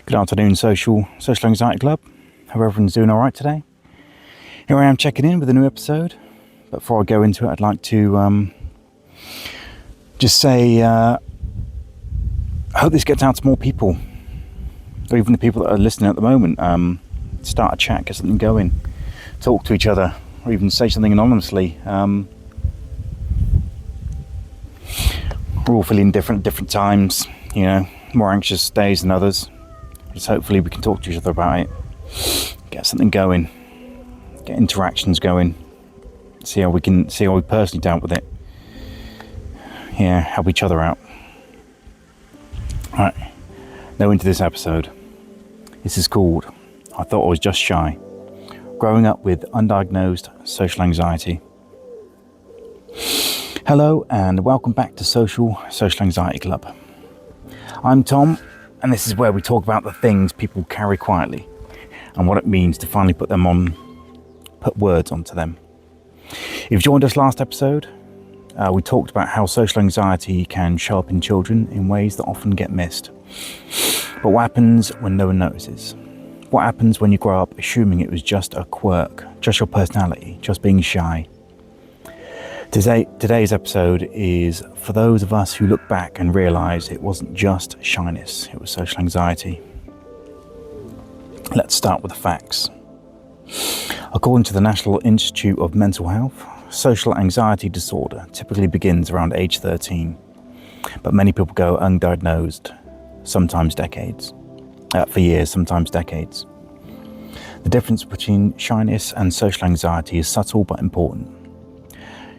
Good afternoon, Social Anxiety Club. Hope everyone's doing all right today. Here I am checking in with a new episode. But before I go into it, I'd like to just say I hope this gets out to more people, or even the people that are listening at the moment. Start a chat, get something going, talk to each other, or even say something anonymously. We're all feeling different at different times, more anxious days than others. Just hopefully we can talk to each other about it, get something going, get interactions going, see how we personally dealt with it. Help each other out. Alright, now into this episode. This is called I Thought I Was Just Shy. Growing up with undiagnosed social anxiety. Hello and welcome back to Social Anxiety Club. I'm Tom, and this is where we talk about the things people carry quietly and what it means to finally put words onto them. If you joined us last episode, we talked about how social anxiety can show up in children in ways that often get missed. But what happens when no one notices? What happens when you grow up assuming it was just a quirk, just your personality, just being shy? Today's episode is for those of us who look back and realise it wasn't just shyness, it was social anxiety. Let's start with the facts. According to the National Institute of Mental Health, social anxiety disorder typically begins around age 13, but many people go undiagnosed, sometimes decades. For years, sometimes decades. The difference between shyness and social anxiety is subtle but important.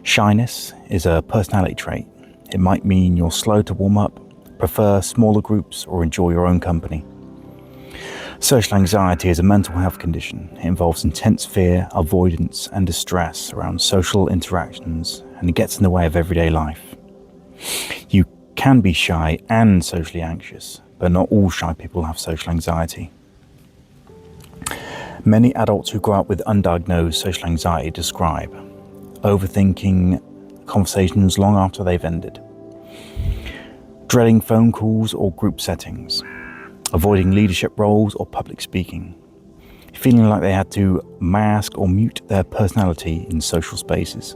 Shyness is a personality trait. It might mean you're slow to warm up, prefer smaller groups, or enjoy your own company. Social anxiety is a mental health condition. It involves intense fear, avoidance, and distress around social interactions, and it gets in the way of everyday life. You can be shy and socially anxious, but not all shy people have social anxiety. Many adults who grow up with undiagnosed social anxiety describe overthinking conversations long after they've ended, dreading phone calls or group settings, avoiding leadership roles or public speaking, feeling like they had to mask or mute their personality in social spaces,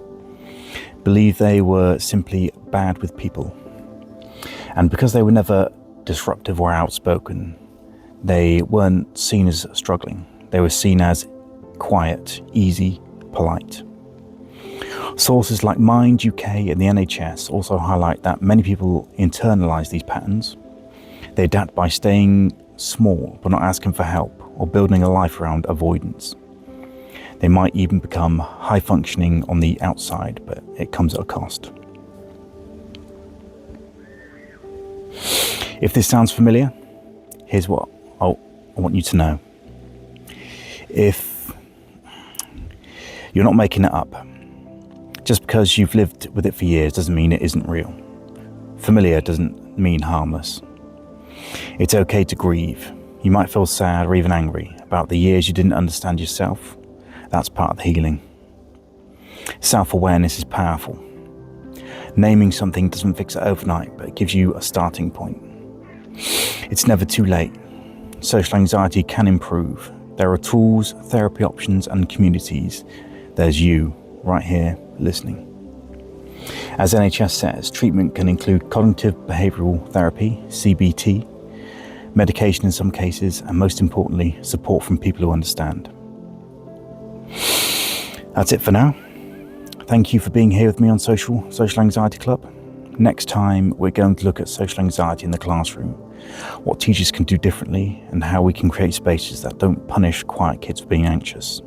believe they were simply bad with people, and because they were never disruptive or outspoken, they weren't seen as struggling. They were seen as quiet, easy, polite. Sources like Mind UK and the NHS also highlight that many people internalise these patterns. They adapt by staying small but not asking for help or building a life around avoidance. They might even become high functioning on the outside, but it comes at a cost. If this sounds familiar, here's what I want you to know. If you're not making it up, just because you've lived with it for years doesn't mean it isn't real. Familiar doesn't mean harmless. It's okay to grieve. You might feel sad or even angry about the years you didn't understand yourself. That's part of the healing. Self-awareness is powerful. Naming something doesn't fix it overnight, but it gives you a starting point. It's never too late. Social anxiety can improve. There are tools, therapy options, and communities. There's you, right here, listening. As NHS says, treatment can include cognitive behavioural therapy, CBT, medication in some cases, and most importantly, support from people who understand. That's it for now. Thank you for being here with me on Social Anxiety Club. Next time, we're going to look at social anxiety in the classroom, what teachers can do differently, and how we can create spaces that don't punish quiet kids for being anxious.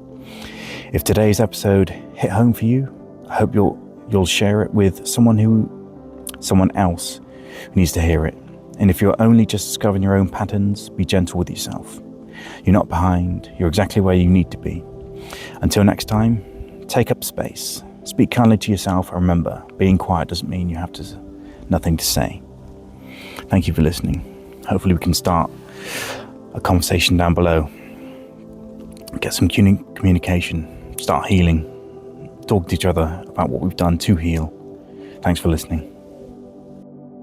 If today's episode hit home for you, I hope you'll share it with someone else who needs to hear it. And if you're only just discovering your own patterns, be gentle with yourself. You're not behind. You're exactly where you need to be. Until next time, take up space. Speak kindly to yourself, and remember, being quiet doesn't mean you have nothing to say. Thank you for listening. Hopefully we can start a conversation down below. Get some communication, start healing, talk to each other about what we've done to heal. Thanks for listening.